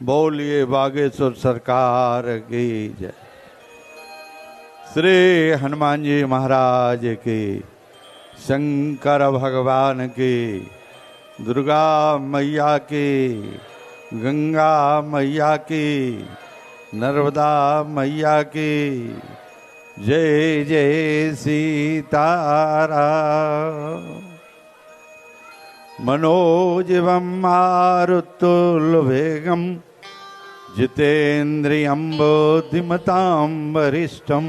बोलिए बागेश्वर सरकार की जय। श्री हनुमान जी महाराज की, शंकर भगवान की, दुर्गा मैया की, गंगा मैया की, नर्मदा मैया की जय जय सीताराम। मनोजवं मारुतुल्यवेगं जितेन्द्रियं बुद्धिमतां वरिष्ठं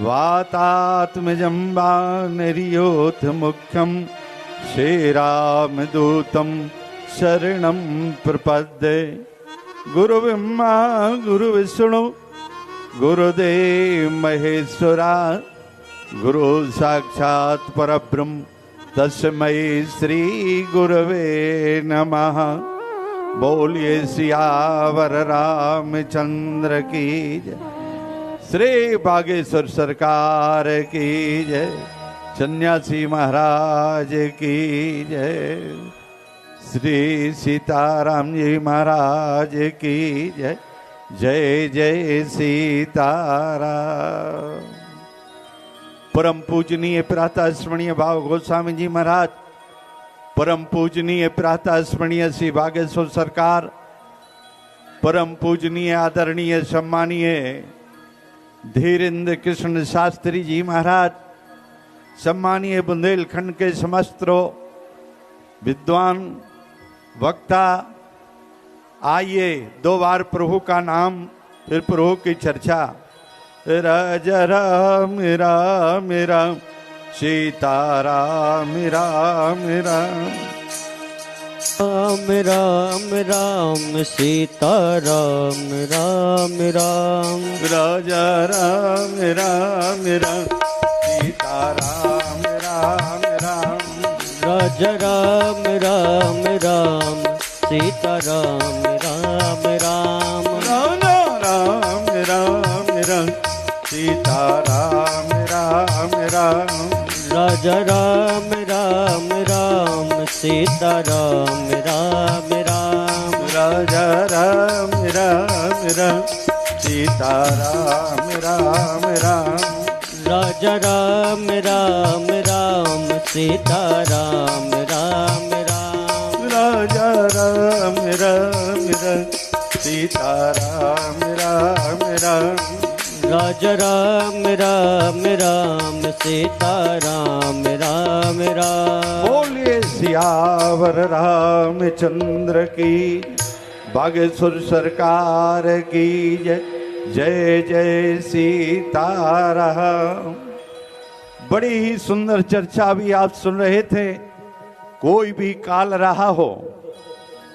वातात्मजं वानरयूथमुख्यं श्रीरामदूतं शरणं प्रपद्ये। गुरुब्रह्मा गुरुविष्णु गुरुदेव महेश्वरा, गुरु साक्षात् परब्रह्म तस्मै श्री गुरवे नमः। बोलिए सियावर रामचंद्र की जय। श्री बागेश्वर सरकार की जय। सन्यासी महाराज की जय। श्री सीताराम जी महाराज की जय। जय जय सीताराम। परम पूजनीय प्रातः स्मरणीय भाव गोस्वामी जी महाराज, परम पूजनीय प्रातः स्मरणीय श्री बागेश्वर सरकार, परम पूजनीय आदरणीय सम्मानीय धीरेन्द्र कृष्ण शास्त्री जी महाराज, सम्मानीय बुंदेलखंड के समस्त विद्वान वक्ता, आइए दो बार प्रभु का नाम फिर प्रभु की चर्चा। राजा राम राम राम, सीताराम राम राम, राम राम राम, सीताराम राम राम, राजा राम राम राम, सीताराम राम राम, राजा राम राम राम, सीताराम राम राम, राजा राम राम राम, सीताराम राम राम, राजा राम राम राम, सीताराम राम राम, राजा राम राम राम, सीताराम राम राम, राजा राम राम राम, सीताराम राम राम, राजा राम राम राम, सीताराम राम राम, राजा राम राम राम, सीताराम राम राम। बोलिए सियावर रामचंद्र की, बागेश्वर सरकार की जय। जय जय सीताराम। बड़ी ही सुंदर चर्चा भी आप सुन रहे थे। कोई भी काल रहा हो,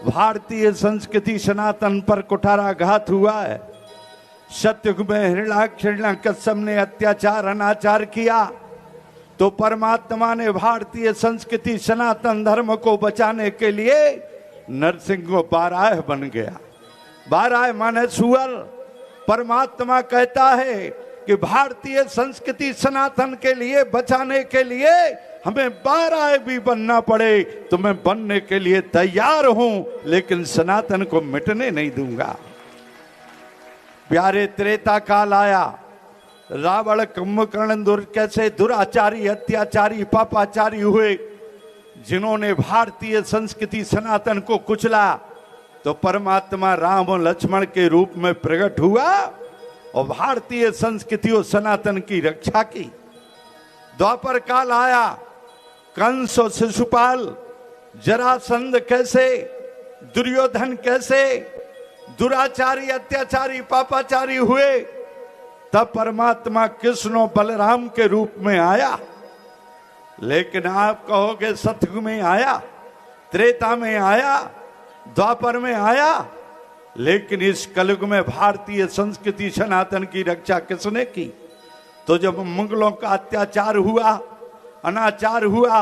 भारतीय संस्कृति सनातन पर कुठाराघात हुआ है। सतयुग में हिरण्याकश्यप ने अत्याचार अनाचार किया तो परमात्मा ने भारतीय संस्कृति सनातन धर्म को बचाने के लिए नरसिंह को बाराह बन गया। बाराह माने सुअर। परमात्मा कहता है कि भारतीय संस्कृति सनातन के लिए बचाने के लिए हमें बाराह भी बनना पड़े तो मैं बनने के लिए तैयार हूं, लेकिन सनातन को मिटने नहीं दूंगा। प्यारे त्रेता काल आया। रावण कुंभकर्ण कैसे दुराचारी अत्याचारी पापाचारी हुए, जिन्होंने भारतीय संस्कृति सनातन को कुचला, तो परमात्मा राम और लक्ष्मण के रूप में प्रकट हुआ और भारतीय संस्कृति और सनातन की रक्षा की। द्वापर काल आया। कंस और शिशुपाल, जरासंध कैसे, दुर्योधन कैसे दुराचारी अत्याचारी पापाचारी हुए, तब परमात्मा कृष्ण और बलराम के रूप में आया। लेकिन आप कहोगे सतयुग में आया, त्रेता में आया, द्वापर में आया, लेकिन इस कलयुग में भारतीय संस्कृति सनातन की रक्षा किसने की? तो जब मुगलों का अत्याचार हुआ, अनाचार हुआ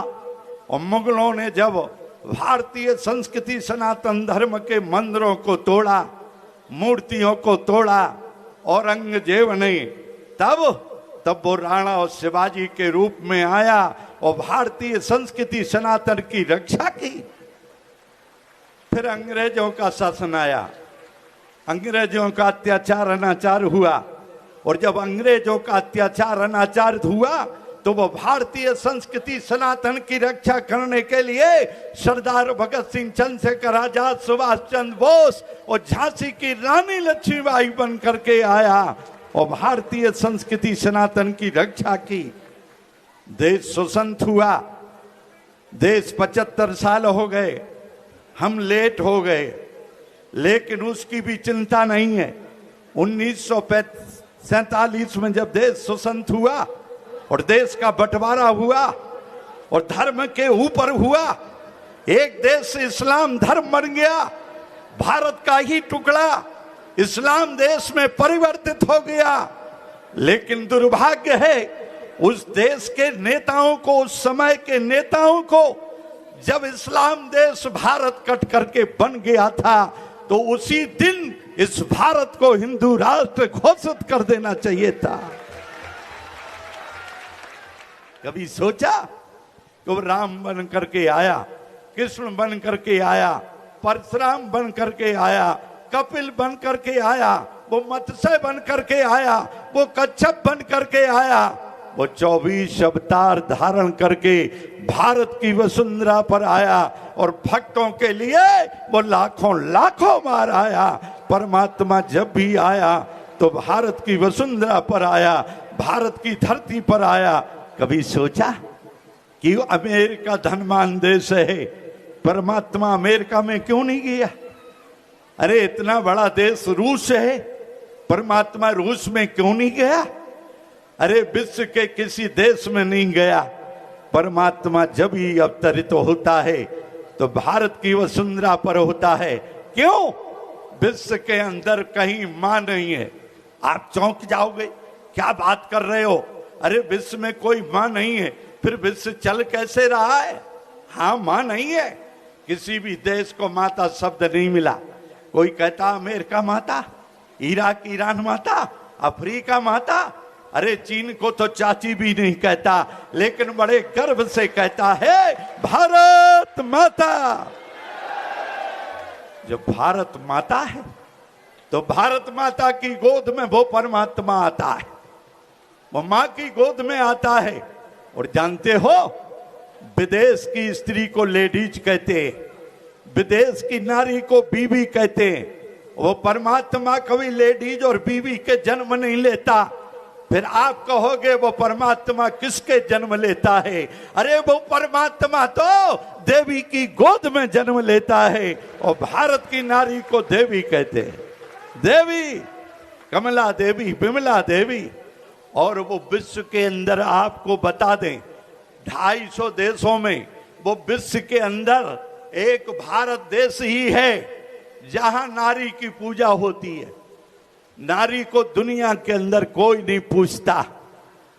और मुगलों ने जब भारतीय संस्कृति सनातन धर्म के मंदिरों को तोड़ा, मूर्तियों को तोड़ा, औरंगजेब ने तब वो राणा और शिवाजी के रूप में आया और भारतीय संस्कृति सनातन की रक्षा की। फिर अंग्रेजों का शासन आया। अंग्रेजों का अत्याचार अनाचार हुआ, और जब अंग्रेजों का अत्याचार अनाचार हुआ तो वो भारतीय संस्कृति सनातन की रक्षा करने के लिए सरदार भगत सिंह, चंद्रशेखर आजाद, सुभाष चंद्र बोस और झांसी की रानी लक्ष्मीबाई बन करके आया और भारतीय संस्कृति सनातन की रक्षा की। देश स्वतंत्र हुआ, देश 75 साल हो गए, हम लेट हो गए, लेकिन उसकी भी चिंता नहीं है। 1947 में जब देश स्वतंत्र हुआ और देश का बंटवारा हुआ और धर्म के ऊपर हुआ, एक देश इस्लाम धर्म बन गया, भारत का ही टुकड़ा इस्लाम देश में परिवर्तित हो गया। लेकिन दुर्भाग्य है उस देश के नेताओं को, उस समय के नेताओं को, जब इस्लाम देश भारत कट करके बन गया था तो उसी दिन इस भारत को हिंदू राष्ट्र घोषित कर देना चाहिए था। कभी सोचा कि वो राम बन करके आया, कृष्ण बन करके आया, परशुराम बन करके आया, कपिल बन करके आया, वो मत्स्य बन करके आया, वो कच्छप बन करके आया, वो 24 अवतार धारण करके भारत की वसुंधरा पर आया और भक्तों के लिए वो लाखों लाखों बार आया। परमात्मा जब भी आया तो भारत की वसुंधरा पर आया, भारत की धरती पर आया। कभी सोचा कि अमेरिका धनवान देश है, परमात्मा अमेरिका में क्यों नहीं गया? अरे इतना बड़ा देश रूस है, परमात्मा रूस में क्यों नहीं गया? अरे विश्व के किसी देश में नहीं गया। परमात्मा जब ही अवतरित होता है तो भारत की वसुंधरा पर होता है। क्यों? विश्व के अंदर कहीं मां नहीं है। आप चौंक जाओगे, क्या बात कर रहे हो? अरे विश्व में कोई मां नहीं है, फिर विश्व चल कैसे रहा है? हाँ, मां नहीं है। किसी भी देश को माता शब्द नहीं मिला। कोई कहता अमेरिका माता, इराक ईरान माता, अफ्रीका माता, अरे चीन को तो चाची भी नहीं कहता, लेकिन बड़े गर्व से कहता है भारत माता। जब भारत माता है तो भारत माता की गोद में वो परमात्मा आता है, वो मां की गोद में आता है। और जानते हो, विदेश की स्त्री को लेडीज कहते हैं, विदेश की नारी को बीवी कहते हैं। वो परमात्मा कभी लेडीज और बीवी के जन्म नहीं लेता। फिर आप कहोगे वो परमात्मा किसके जन्म लेता है? अरे वो परमात्मा तो देवी की गोद में जन्म लेता है और भारत की नारी को देवी कहते हैं। देवी, कमला देवी, विमला देवी। और वो विश्व के अंदर आपको बता दें, 250 देशों में वो विश्व के अंदर एक भारत देश ही है जहां नारी की पूजा होती है। नारी को दुनिया के अंदर कोई नहीं पूछता,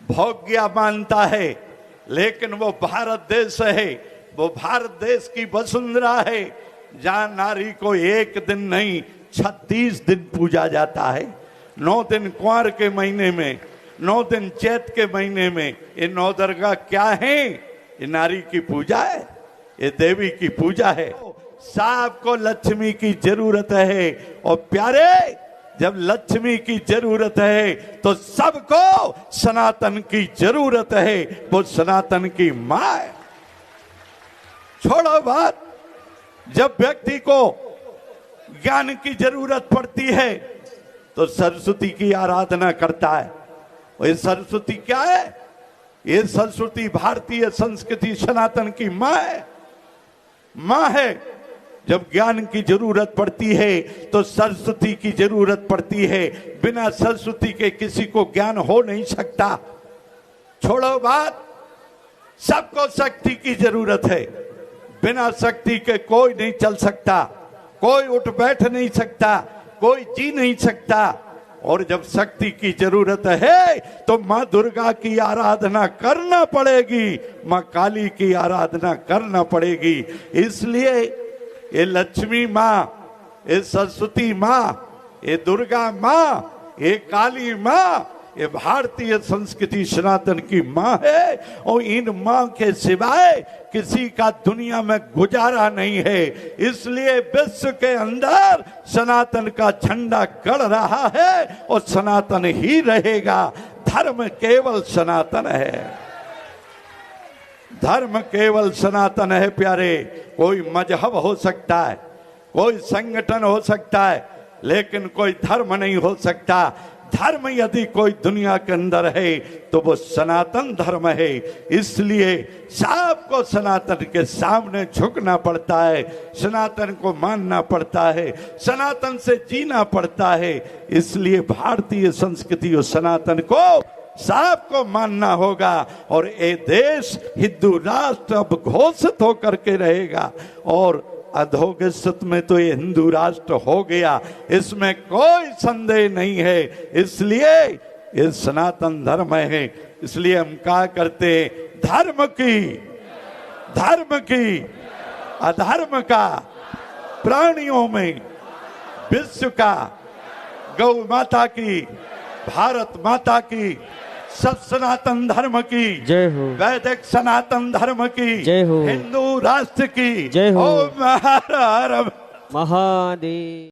भोग्या मानता है, लेकिन वो भारत देश है, वो भारत देश की वसुंधरा है जहां नारी को एक दिन नहीं 36 दिन पूजा जाता है। 9 दिन कुंवर के महीने में, 9 दिन चैत के महीने में। ये 9 दुर्गा क्या है? ये नारी की पूजा है, ये देवी की पूजा है। सबको लक्ष्मी की जरूरत है और प्यारे, जब लक्ष्मी की जरूरत है तो सबको सनातन की जरूरत है, वो सनातन की मां है। छोड़ो बात, जब व्यक्ति को ज्ञान की जरूरत पड़ती है तो सरस्वती की आराधना करता है। और ये सरस्वती क्या है? ये सरस्वती भारतीय संस्कृति सनातन की मां है, मां है। जब ज्ञान की जरूरत पड़ती है तो सरस्वती की जरूरत पड़ती है। बिना सरस्वती के किसी को ज्ञान हो नहीं सकता। छोड़ो बात, सबको शक्ति की जरूरत है, बिना शक्ति के कोई नहीं चल सकता, कोई उठ बैठ नहीं सकता, कोई जी नहीं सकता। और जब शक्ति की जरूरत है तो मां दुर्गा की आराधना करना पड़ेगी, मां काली की आराधना करना पड़ेगी। इसलिए ये लक्ष्मी मां, ये सरस्वती मां, ये दुर्गा मां, ये काली मां, ये भारतीय संस्कृति सनातन की माँ है और इन माँ के सिवाय किसी का दुनिया में गुजारा नहीं है। इसलिए विश्व के अंदर सनातन का झंडा गड़ रहा है और सनातन ही रहेगा। धर्म केवल सनातन है, धर्म केवल सनातन है प्यारे। कोई मजहब हो सकता है, कोई संगठन हो सकता है, लेकिन कोई धर्म नहीं हो सकता। धर्म यदि कोई दुनिया के अंदर है तो वो सनातन धर्म है। इसलिए सबको सनातन के सामने झुकना पड़ता है, सनातन को मानना पड़ता है, सनातन से जीना पड़ता है। इसलिए भारतीय संस्कृति और सनातन को सबको मानना होगा और ये देश हिंदू राष्ट्र अब घोषित होकर के रहेगा और अधोगतित में तो ये हिंदू राष्ट्र हो गया, इसमें कोई संदेह नहीं है। इसलिए ये सनातन धर्म है। इसलिए हम क्या करते हैं, धर्म की अधर्म का, प्राणियों में विश्व का, गौ माता की, भारत माता की, सब सनातन धर्म की जय हो, वैदिक सनातन धर्म की जय हो, हिंदू राष्ट्र की जय हो, ओम हर हर महादेव।